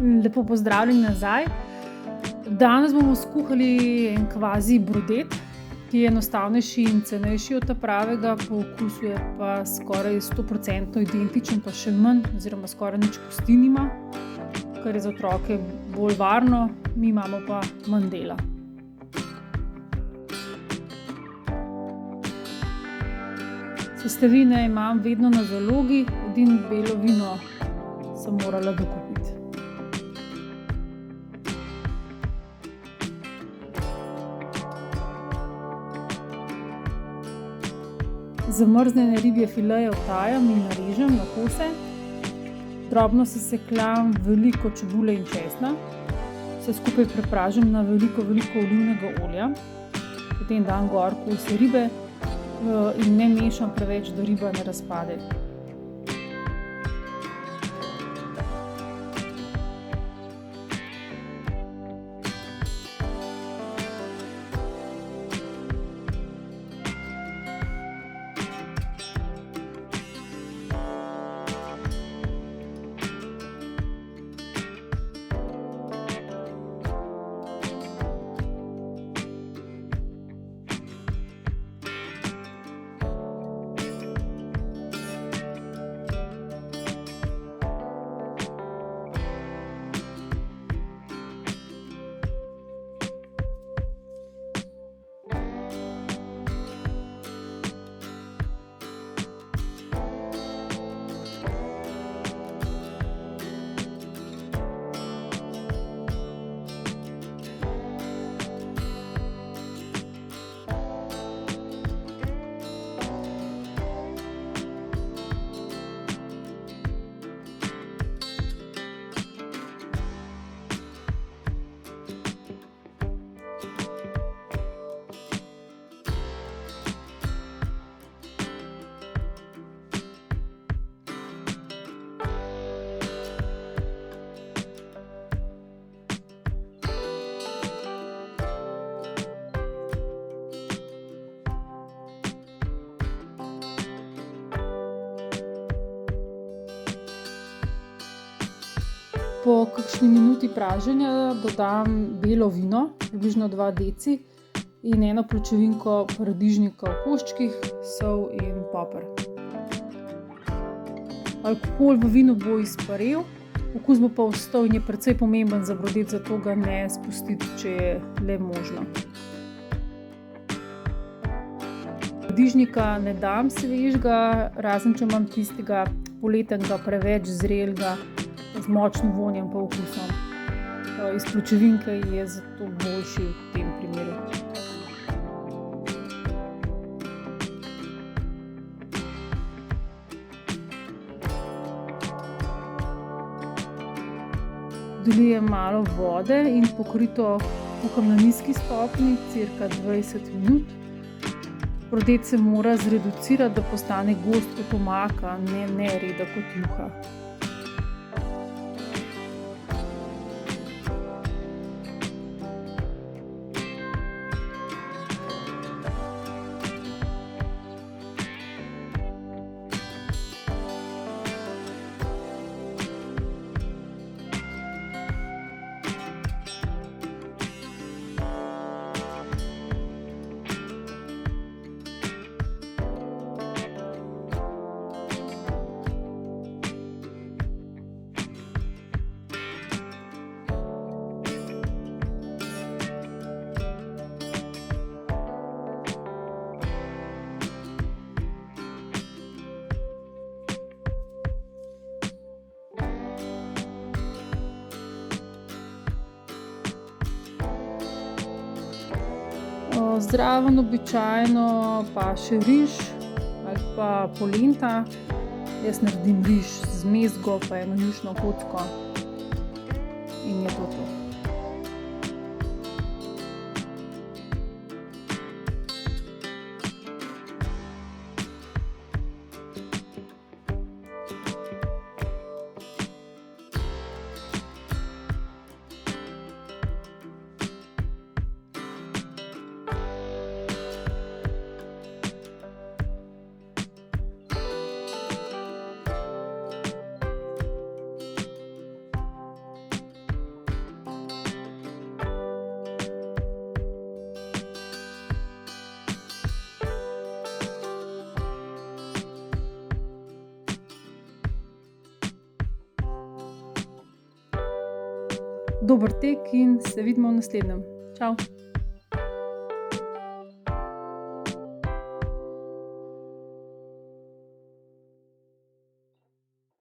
Lepo pozdravljeni nazaj. Danes bomo skuhali en kvazi brodet, ki je enostavnejši in cenejši od ta pravega, po okusu je pa skoraj 100% identičen, pa še manj oziroma skoraj nič kosti nima, kar je za otroke bolj varno, mi imamo pa manj dela. Sestavine imam vedno na zalogi, edino belo vino sem morala dokupiti. Zamrznjene ribje fileje odtajam in narežem na kose. Drobno sesekljam veliko čebule in česna. Vse skupaj prepražim na veliko olivnega olja. Potem dam gor kose ribe in ne mešam preveč, da riba ne razpade. Po kakšni minuti praženja dodam belo vino, približno 2 deci, in eno pločevinko paradižnika v koščkih, sol in poper. Alkohol v vinu bo izparel, okus bo pa ostal in je precej pomemben za brodet, zato ga ne spustiti, če je le možno. Paradižnika ne dam svežega, razen če imam tistega poletnega, preveč zrelega, z močnim vonjem pa okusom. Iz pločevinke je zato boljši v tem primeru. Dolijem malo vode in pokrito kuham na nizki stopnji cirka 20 minut. Brodet se mora zreducirati, da postane gost kot omaka, ne reda kot juha. Zraven običajno paše riž ali pa polenta. Jaz naredim riž z mezgo pa eno jušno kocko in je to to. Dober tek in se vidimo v naslednjem. Čau!